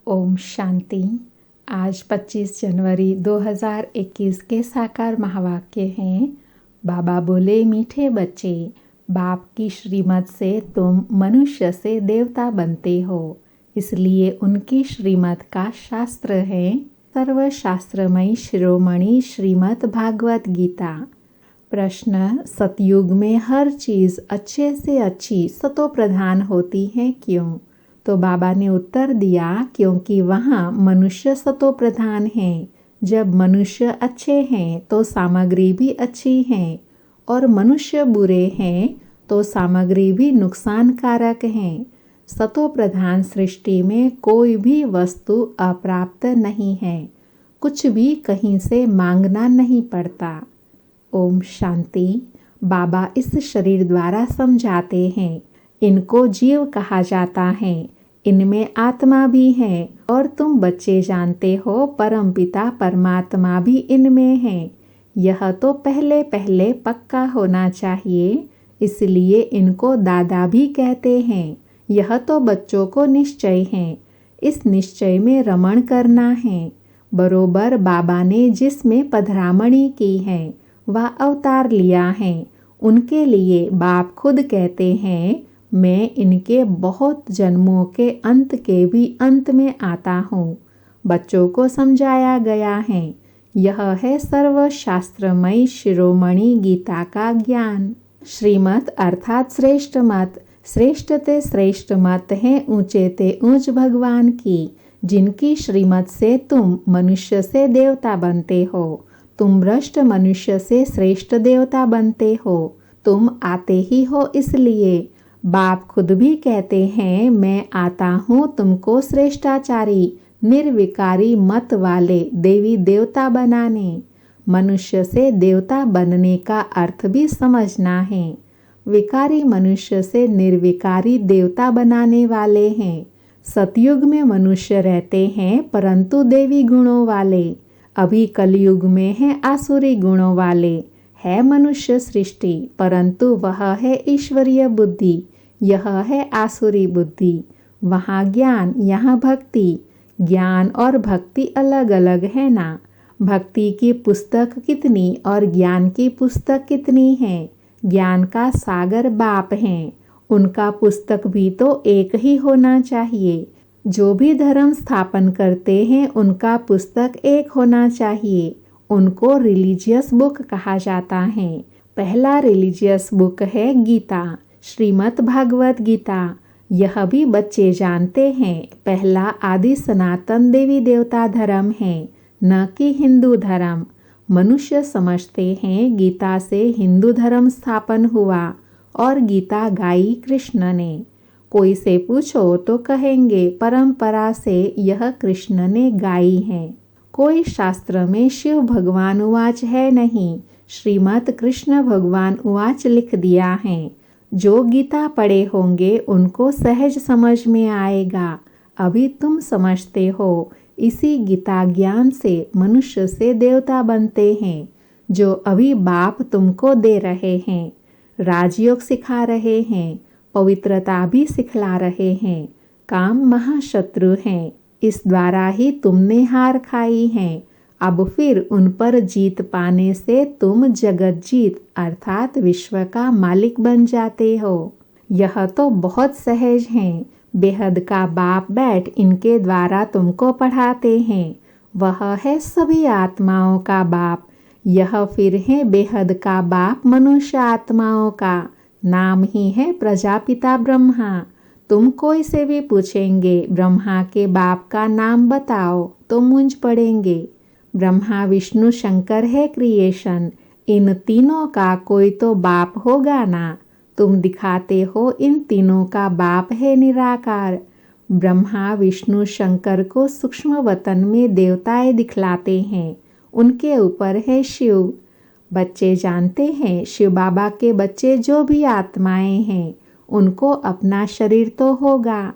ओम शांति। आज 25 जनवरी 2021 के साकार महावाक्य हैं। बाबा बोले, मीठे बच्चे, बाप की श्रीमत से तुम मनुष्य से देवता बनते हो, इसलिए उनकी श्रीमत का शास्त्र है सर्वशास्त्रमयी शिरोमणि श्रीमद् भागवत गीता। प्रश्न, सतयुग में हर चीज़ अच्छे से अच्छी सतो प्रधान होती है, क्यों? तो बाबा ने उत्तर दिया, क्योंकि वहाँ मनुष्य सतो प्रधान हैं। जब मनुष्य अच्छे हैं तो सामग्री भी अच्छी है, और मनुष्य बुरे हैं तो सामग्री भी नुकसानकारक हैं। सतो प्रधान सृष्टि में कोई भी वस्तु अप्राप्त नहीं है, कुछ भी कहीं से मांगना नहीं पड़ता। ओम शांति। बाबा इस शरीर द्वारा समझाते हैं, इनको जीव कहा जाता है, इनमें आत्मा भी है, और तुम बच्चे जानते हो परमपिता परमात्मा भी इनमें है। यह तो पहले पहले पक्का होना चाहिए, इसलिए इनको दादा भी कहते हैं। यह तो बच्चों को निश्चय है, इस निश्चय में रमण करना है। बरोबर बाबा ने जिसमें पधरामणी की है वह अवतार लिया है। उनके लिए बाप खुद कहते हैं, मैं इनके बहुत जन्मों के अंत के भी अंत में आता हूँ। बच्चों को समझाया गया है, यह है सर्वशास्त्रमयी शिरोमणि गीता का ज्ञान। श्रीमत अर्थात श्रेष्ठ मत, श्रेष्ठ ते श्रेष्ठ मत है ऊंचे ते ऊंच भगवान की, जिनकी श्रीमत से तुम मनुष्य से देवता बनते हो। तुम भ्रष्ट मनुष्य से श्रेष्ठ देवता बनते हो, तुम आते ही हो। इसलिए बाप खुद भी कहते हैं, मैं आता हूँ तुमको श्रेष्ठाचारी निर्विकारी मत वाले देवी देवता बनाने। मनुष्य से देवता बनने का अर्थ भी समझना है। विकारी मनुष्य से निर्विकारी देवता बनाने वाले हैं। सतयुग में मनुष्य रहते हैं परंतु देवी गुणों वाले, अभी कलयुग में है आसुरी गुणों वाले। है मनुष्य सृष्टि परंतु वह है ईश्वरीय बुद्धि, यह है आसुरी बुद्धि। वहाँ ज्ञान, यहाँ भक्ति। ज्ञान और भक्ति अलग अलग है ना। भक्ति की पुस्तक कितनी और ज्ञान की पुस्तक कितनी है। ज्ञान का सागर बाप हैं, उनका पुस्तक भी तो एक ही होना चाहिए। जो भी धर्म स्थापन करते हैं उनका पुस्तक एक होना चाहिए। उनको रिलीजियस बुक कहा जाता है। पहला रिलीजियस बुक है गीता, श्रीमद् भागवत गीता। यह भी बच्चे जानते हैं, पहला आदि सनातन देवी देवता धर्म है, न कि हिंदू धर्म। मनुष्य समझते हैं गीता से हिंदू धर्म स्थापन हुआ और गीता गाई कृष्ण ने। कोई से पूछो तो कहेंगे परंपरा से यह कृष्ण ने गाई है। कोई शास्त्र में शिव भगवान उवाच है नहीं, श्रीमद् कृष्ण भगवान उवाच लिख दिया है। जो गीता पढ़े होंगे उनको सहज समझ में आएगा। अभी तुम समझते हो, इसी गीता ज्ञान से मनुष्य से देवता बनते हैं, जो अभी बाप तुमको दे रहे हैं। राजयोग सिखा रहे हैं, पवित्रता भी सिखला रहे हैं। काम महाशत्रु हैं, इस द्वारा ही तुमने हार खाई है। अब फिर उन पर जीत पाने से तुम जगत जीत अर्थात विश्व का मालिक बन जाते हो। यह तो बहुत सहज है। बेहद का बाप बैठ इनके द्वारा तुमको पढ़ाते हैं। वह है सभी आत्माओं का बाप। यह फिर है बेहद का बाप मनुष्य आत्माओं का। नाम ही है प्रजापिता ब्रह्मा। तुम कोई से भी पूछेंगे ब्रह्मा के बाप का नाम बताओ तो मूंझ पड़ेंगे। ब्रह्मा विष्णु शंकर है क्रिएशन, इन तीनों का कोई तो बाप होगा ना। तुम दिखाते हो इन तीनों का बाप है निराकार। ब्रह्मा विष्णु शंकर को सूक्ष्म वतन में देवताएं दिखलाते हैं, उनके ऊपर है शिव। बच्चे जानते हैं शिव बाबा के बच्चे जो भी आत्माएं हैं उनको अपना शरीर तो होगा।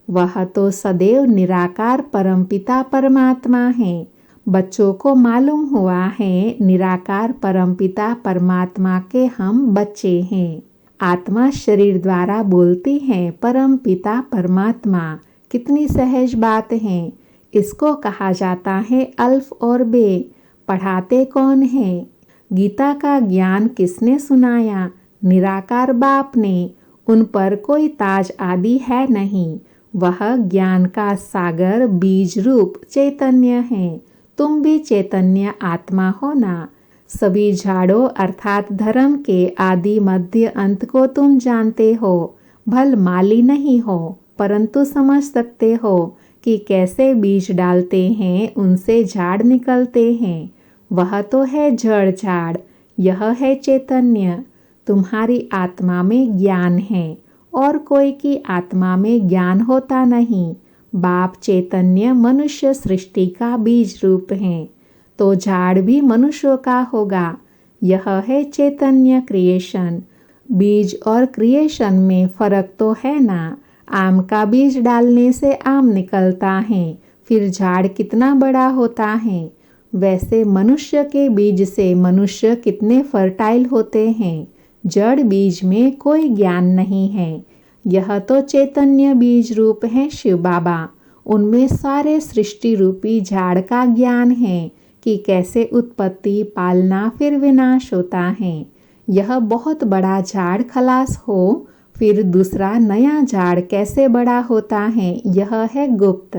वह तो सदैव निराकार परमपिता परमात्मा है। बच्चों को मालूम हुआ है निराकार परमपिता परमात्मा के हम बच्चे हैं। आत्मा शरीर द्वारा बोलती है परमपिता परमात्मा, कितनी सहज बात है। इसको कहा जाता है अल्फ और बे। पढ़ाते कौन है? गीता का ज्ञान किसने सुनाया? निराकार बाप ने। उन पर कोई ताज आदि है नहीं। वह ज्ञान का सागर बीज रूप चैतन्य है। तुम भी चैतन्य आत्मा हो ना। सभी झाड़ों अर्थात धर्म के आदि मध्य अंत को तुम जानते हो। भल माली नहीं हो, परंतु समझ सकते हो कि कैसे बीज डालते हैं उनसे झाड़ निकलते हैं। वह तो है जड़ झाड़, यह है चैतन्य। तुम्हारी आत्मा में ज्ञान है और कोई की आत्मा में ज्ञान होता नहीं। बाप चैतन्य मनुष्य सृष्टि का बीज रूप है, तो झाड़ भी मनुष्यों का होगा। यह है चैतन्य क्रिएशन। बीज और क्रिएशन में फर्क तो है ना। आम का बीज डालने से आम निकलता है, फिर झाड़ कितना बड़ा होता है। वैसे मनुष्य के बीज से मनुष्य कितने फर्टाइल होते हैं। जड़ बीज में कोई ज्ञान नहीं है। यह तो चैतन्य बीज रूप है शिव बाबा। उनमें सारे सृष्टि रूपी झाड़ का ज्ञान है कि कैसे उत्पत्ति, पालना, फिर विनाश होता है। यह बहुत बड़ा झाड़ खलास हो, फिर दूसरा नया झाड़ कैसे बड़ा होता है, यह है गुप्त।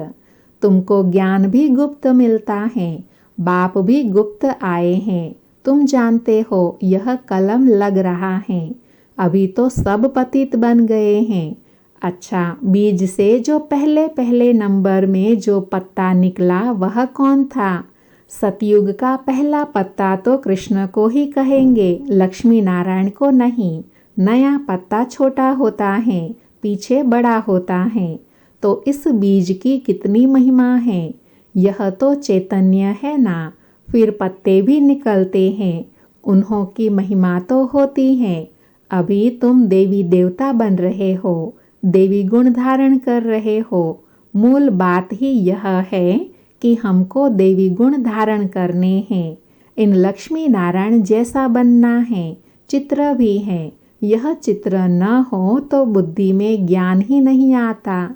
तुमको ज्ञान भी गुप्त मिलता है। बाप भी गुप्त आए हैं। तुम जानते हो यह कलम लग रहा है। अभी तो सब पतित बन गए हैं। अच्छा, बीज से जो पहले पहले नंबर में जो पत्ता निकला वह कौन था? सतयुग का पहला पत्ता तो कृष्ण को ही कहेंगे, लक्ष्मी नारायण को नहीं। नया पत्ता छोटा होता है, पीछे बड़ा होता है। तो इस बीज की कितनी महिमा है। यह तो चैतन्य है ना। फिर पत्ते भी निकलते हैं, उन्हों की महिमा तो होती है। अभी तुम देवी देवता बन रहे हो, देवी गुण धारण कर रहे हो। मूल बात ही यह है कि हमको देवी गुण धारण करने हैं। इन लक्ष्मी नारायण जैसा बनना है। चित्र भी है। यह चित्र न हो तो बुद्धि में ज्ञान ही नहीं आता।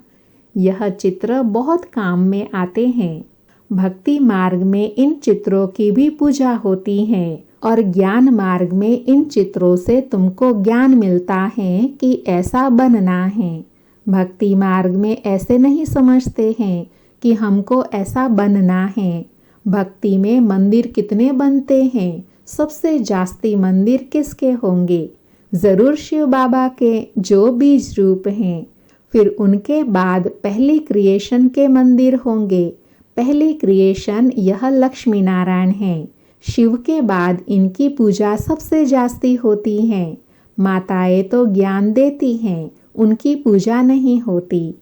यह चित्र बहुत काम में आते हैं। भक्ति मार्ग में इन चित्रों की भी पूजा होती है और ज्ञान मार्ग में इन चित्रों से तुमको ज्ञान मिलता है कि ऐसा बनना है। भक्ति मार्ग में ऐसे नहीं समझते हैं कि हमको ऐसा बनना है। भक्ति में मंदिर कितने बनते हैं? सबसे जास्ती मंदिर किसके होंगे? जरूर शिव बाबा के, जो बीज रूप हैं। फिर उनके बाद पहली क्रिएशन के मंदिर होंगे। पहली क्रिएशन यह लक्ष्मी नारायण है। शिव के बाद इनकी पूजा सबसे जास्ती होती है। माताएं तो ज्ञान देती हैं, उनकी पूजा नहीं होती।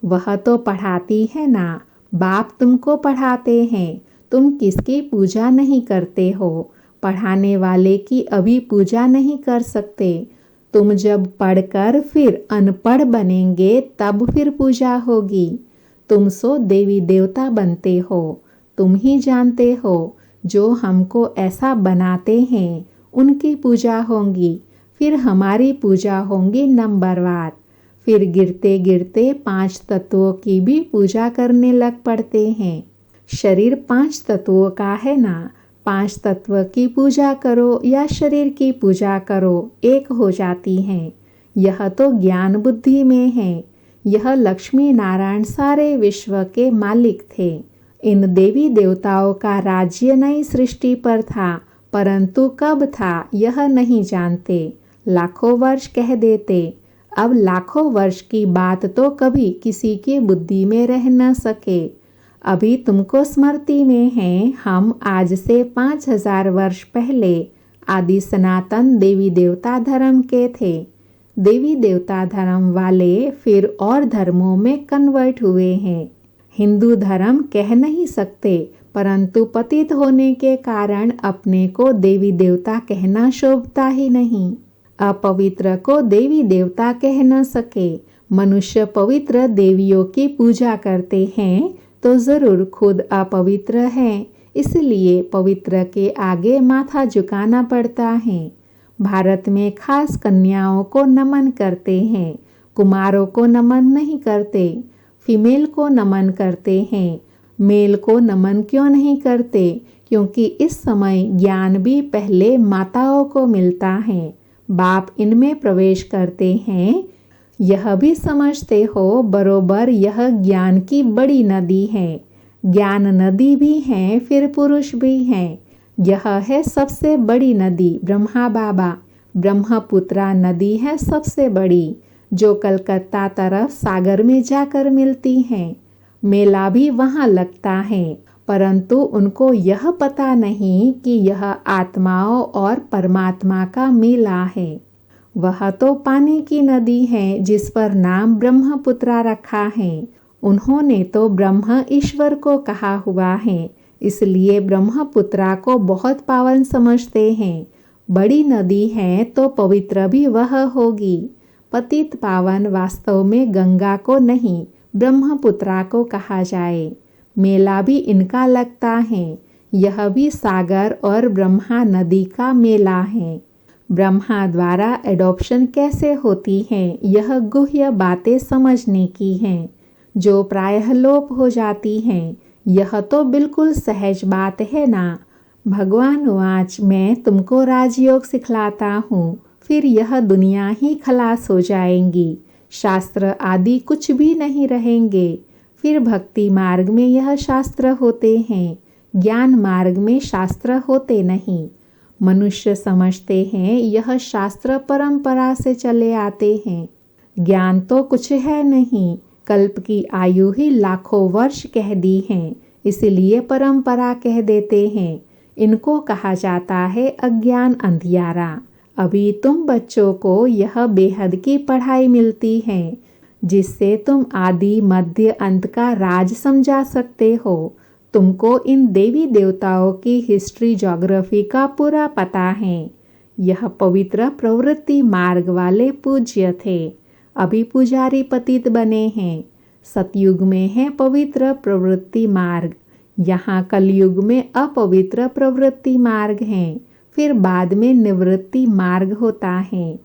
वह तो पढ़ाती है ना। बाप तुमको पढ़ाते हैं, तुम किसकी पूजा नहीं करते हो। पढ़ाने वाले की अभी पूजा नहीं कर सकते। तुम जब पढ़कर फिर अनपढ़ बनेंगे तब फिर पूजा होगी। तुम सो देवी देवता बनते हो। तुम ही जानते हो जो हमको ऐसा बनाते हैं उनकी पूजा होंगी। फिर हमारी पूजा होंगी नंबरवार। फिर गिरते गिरते 5 तत्वों की भी पूजा करने लग पड़ते हैं। शरीर 5 तत्वों का है ना। 5 तत्व की पूजा करो या शरीर की पूजा करो, एक हो जाती हैं। यह तो ज्ञान बुद्धि में है। यह लक्ष्मी नारायण सारे विश्व के मालिक थे। इन देवी देवताओं का राज्य नई सृष्टि पर था, परंतु कब था यह नहीं जानते। लाखों वर्ष कह देते। अब लाखों वर्ष की बात तो कभी किसी की बुद्धि में रह न सके। अभी तुमको स्मृति में है, हम आज से 5000 वर्ष पहले आदि सनातन देवी देवता धर्म के थे। देवी देवता धर्म वाले फिर और धर्मों में कन्वर्ट हुए हैं। हिंदू धर्म कह नहीं सकते, परंतु पतित होने के कारण अपने को देवी देवता कहना शोभता ही नहीं। अपवित्र को देवी देवता कह न सके। मनुष्य पवित्र देवियों की पूजा करते हैं तो जरूर खुद अपवित्र हैं, इसलिए पवित्र के आगे माथा झुकाना पड़ता है। भारत में खास कन्याओं को नमन करते हैं, कुमारों को नमन नहीं करते। फीमेल को नमन करते हैं, मेल को नमन क्यों नहीं करते? क्योंकि इस समय ज्ञान भी पहले माताओं को मिलता है, बाप इनमें प्रवेश करते हैं। यह भी समझते हो बरोबर यह ज्ञान की बड़ी नदी है। ज्ञान नदी भी है, फिर पुरुष भी हैं। यह है सबसे बड़ी नदी। ब्रह्मा बाबा ब्रह्मपुत्रा नदी है सबसे बड़ी, जो कलकत्ता तरफ सागर में जाकर मिलती है। मेला भी वहाँ लगता है, परंतु उनको यह पता नहीं कि यह आत्माओं और परमात्मा का मेला है। वह तो पानी की नदी है जिस पर नाम ब्रह्मपुत्रा रखा है। उन्होंने तो ब्रह्म ईश्वर को कहा हुआ है, इसलिए ब्रह्मपुत्रा को बहुत पावन समझते हैं। बड़ी नदी है तो पवित्र भी वह होगी। पतित पावन वास्तव में गंगा को नहीं, ब्रह्मपुत्रा को कहा जाए। मेला भी इनका लगता है। यह भी सागर और ब्रह्मा नदी का मेला है। ब्रह्मा द्वारा एडॉप्शन कैसे होती है, यह गुह्य बातें समझने की हैं, जो प्रायः लोप हो जाती हैं। यह तो बिल्कुल सहज बात है ना। भगवान वाच, मैं तुमको राजयोग सिखलाता हूँ, फिर यह दुनिया ही खलास हो जाएंगी, शास्त्र आदि कुछ भी नहीं रहेंगे। फिर भक्ति मार्ग में यह शास्त्र होते हैं, ज्ञान मार्ग में शास्त्र होते नहीं। मनुष्य समझते हैं यह शास्त्र परंपरा से चले आते हैं। ज्ञान तो कुछ है नहीं, कल्प की आयु ही लाखों वर्ष कह दी है, इसलिए परंपरा कह देते हैं। इनको कहा जाता है अज्ञान अंधियारा। अभी तुम बच्चों को यह बेहद की पढ़ाई मिलती है, जिससे तुम आदि मध्य अंत का राज समझा सकते हो। तुमको इन देवी देवताओं की हिस्ट्री ज्योग्राफी का पूरा पता है। यह पवित्र प्रवृत्ति मार्ग वाले पूज्य थे, अभी पुजारी पतित बने हैं। सतयुग में है पवित्र प्रवृत्ति मार्ग, यहाँ कलयुग में अपवित्र प्रवृत्ति मार्ग है, फिर बाद में निवृत्ति मार्ग होता है।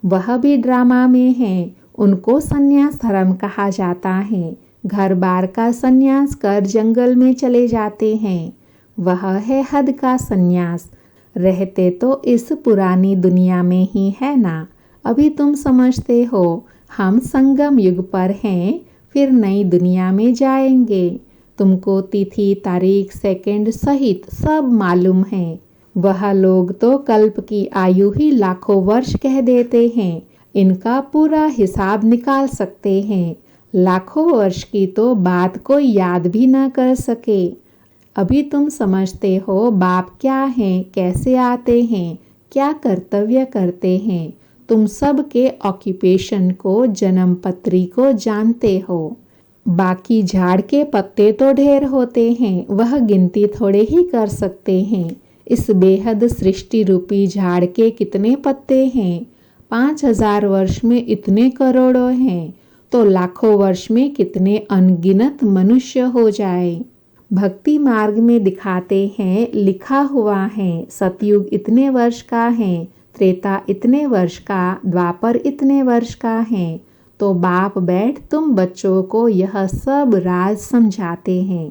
वह भी ड्रामा में है। उनको संन्यास धर्म कहा जाता है। घर बार का संन्यास कर जंगल में चले जाते हैं, वह है हद का संन्यास। रहते तो इस पुरानी दुनिया में ही है ना। अभी तुम समझते हो हम संगम युग पर हैं, फिर नई दुनिया में जाएंगे। तुमको तिथि तारीख सेकंड सहित सब मालूम है। वह लोग तो कल्प की आयु ही लाखों वर्ष कह देते हैं, इनका पूरा हिसाब निकाल सकते हैं। लाखों वर्ष की तो बात कोई याद भी ना कर सके। अभी तुम समझते हो बाप क्या हैं, कैसे आते हैं, क्या कर्तव्य करते हैं। तुम सब के ऑक्यूपेशन को, जन्म पत्री को जानते हो। बाकी झाड़ के पत्ते तो ढेर होते हैं, वह गिनती थोड़े ही कर सकते हैं। इस बेहद सृष्टि रूपी झाड़ के कितने पत्ते हैं? 5000 वर्ष में इतने करोड़ों हैं, तो लाखों वर्ष में कितने अनगिनत मनुष्य हो जाए। भक्ति मार्ग में दिखाते हैं, लिखा हुआ है, सतयुग इतने वर्ष का है, त्रेता इतने वर्ष का, द्वापर इतने वर्ष का है। तो बाप बैठ तुम बच्चों को यह सब राज समझाते हैं।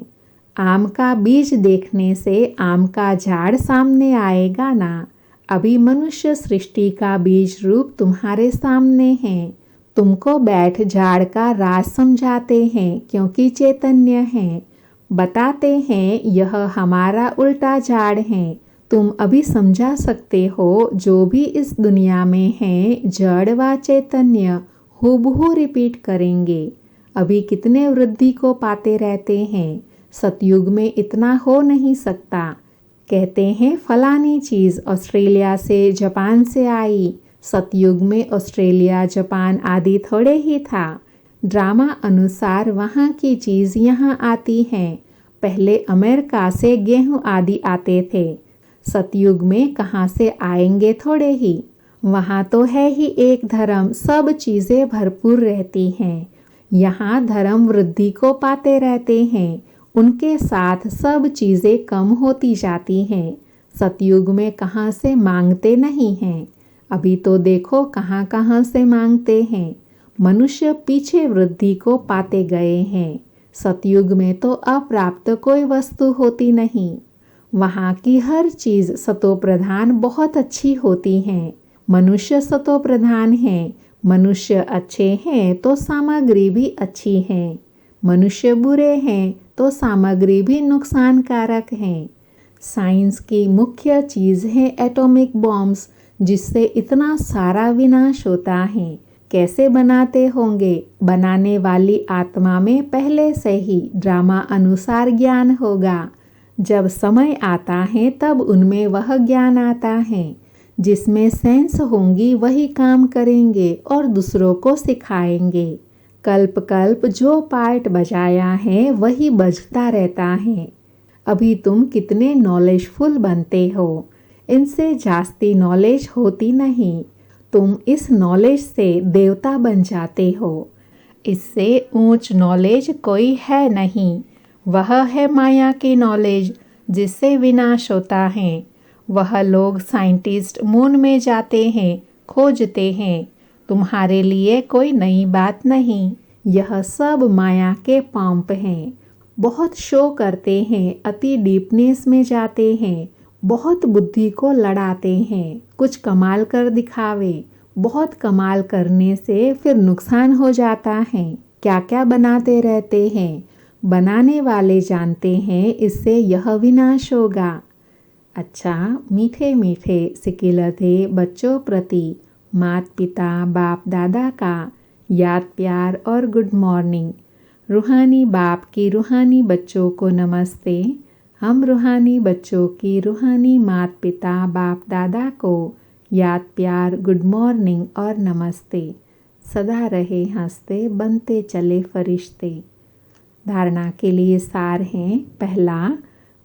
आम का बीज देखने से आम का झाड़ सामने आएगा ना। अभी मनुष्य सृष्टि का बीज रूप तुम्हारे सामने है। तुमको बैठ झाड़ का राज समझाते हैं, क्योंकि चैतन्य है। बताते हैं यह हमारा उल्टा झाड़ है। तुम अभी समझा सकते हो जो भी इस दुनिया में है, जड़ व चैतन्य हूबहू रिपीट करेंगे। अभी कितने वृद्धि को पाते रहते हैं। सतयुग में इतना हो नहीं सकता। कहते हैं फलानी चीज़ ऑस्ट्रेलिया से, जापान से आई। सतयुग में ऑस्ट्रेलिया, जापान आदि थोड़े ही था। ड्रामा अनुसार वहाँ की चीज़ यहाँ आती है। पहले अमेरिका से गेहूँ आदि आते थे। सतयुग में कहाँ से आएंगे, थोड़े ही। वहाँ तो है ही एक धर्म, सब चीज़ें भरपूर रहती हैं। यहाँ धर्म वृद्धि को पाते रहते हैं, उनके साथ सब चीज़ें कम होती जाती हैं। सतयुग में कहाँ से मांगते नहीं हैं। अभी तो देखो कहाँ कहाँ से मांगते हैं। मनुष्य पीछे वृद्धि को पाते गए हैं। सतयुग में तो अप्राप्त कोई वस्तु होती नहीं। वहाँ की हर चीज़ सतोप्रधान बहुत अच्छी होती हैं। मनुष्य सतोप्रधान हैं। मनुष्य अच्छे हैं तो सामग्री भी अच्छी है। मनुष्य बुरे हैं तो सामग्री भी नुकसानकारक है। साइंस की मुख्य चीज़ है एटॉमिक बॉम्ब्स, जिससे इतना सारा विनाश होता है। कैसे बनाते होंगे? बनाने वाली आत्मा में पहले से ही ड्रामा अनुसार ज्ञान होगा। जब समय आता है तब उनमें वह ज्ञान आता है। जिसमें सेंस होंगी वही काम करेंगे और दूसरों को सिखाएंगे। कल्प कल्प जो पार्ट बजाया है वही बजता रहता है। अभी तुम कितने नॉलेजफुल बनते हो, इनसे जास्ती नॉलेज होती नहीं। तुम इस नॉलेज से देवता बन जाते हो। इससे ऊंच नॉलेज कोई है नहीं। वह है माया की नॉलेज, जिससे विनाश होता है। वह लोग साइंटिस्ट मून में जाते हैं, खोजते हैं। तुम्हारे लिए कोई नई बात नहीं। यह सब माया के पंप हैं। बहुत शो करते हैं, अति डीपनेस में जाते हैं, बहुत बुद्धि को लड़ाते हैं, कुछ कमाल कर दिखावे। बहुत कमाल करने से फिर नुकसान हो जाता है। क्या क्या बनाते रहते हैं। बनाने वाले जानते हैं इससे यह विनाश होगा। अच्छा, मीठे मीठे सिकिलते बच्चों प्रति माता पिता बाप दादा का याद प्यार और गुड मॉर्निंग। रूहानी बाप की रूहानी बच्चों को नमस्ते। हम रूहानी बच्चों की रूहानी माता पिता बाप दादा को याद प्यार गुड मॉर्निंग और नमस्ते। सदा रहे हंसते बनते चले फरिश्ते। धारणा के लिए सार हैं। पहला,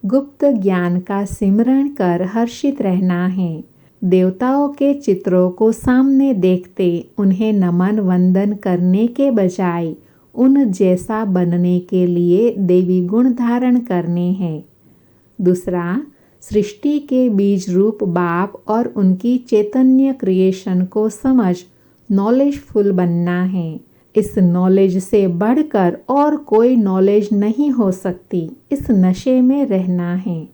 गुप्त ज्ञान का सिमरण कर हर्षित रहना है। देवताओं के चित्रों को सामने देखते उन्हें नमन वंदन करने के बजाय उन जैसा बनने के लिए देवी गुण धारण करने हैं। दूसरा, सृष्टि के बीज रूप बाप और उनकी चैतन्य क्रिएशन को समझ नॉलेजफुल बनना है। इस नॉलेज से बढ़कर और कोई नॉलेज नहीं हो सकती। इस नशे में रहना है।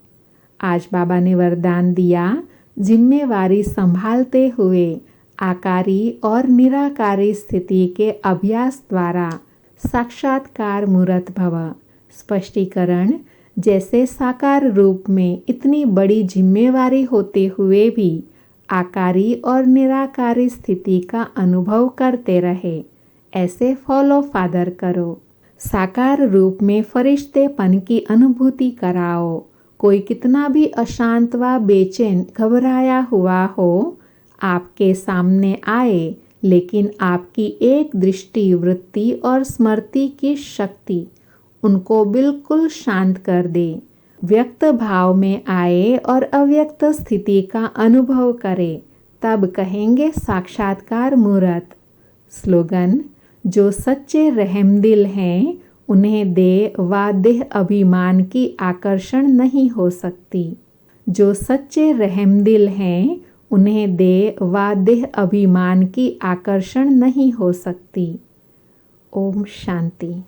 आज बाबा ने वरदान दिया, जिम्मेवारी संभालते हुए आकारी और निराकारी स्थिति के अभ्यास द्वारा साक्षात्कार मूर्त भव। स्पष्टीकरण, जैसे साकार रूप में इतनी बड़ी जिम्मेवारी होते हुए भी आकारी और निराकारी स्थिति का अनुभव करते रहे, ऐसे फॉलो फादर करो। साकार रूप में फरिश्तेपन की अनुभूति कराओ। कोई कितना भी अशांत व बेचैन घबराया हुआ हो, आपके सामने आए, लेकिन आपकी एक दृष्टि वृत्ति और स्मृति की शक्ति उनको बिल्कुल शांत कर दे। व्यक्त भाव में आए और अव्यक्त स्थिति का अनुभव करे, तब कहेंगे साक्षात्कार मूर्त। स्लोगन, जो सच्चे रहमदिल हैं उन्हें देह व देह अभिमान की आकर्षण नहीं हो सकती। जो सच्चे रहमदिल हैं उन्हें देह व देह अभिमान की आकर्षण नहीं हो सकती। ओम शांति।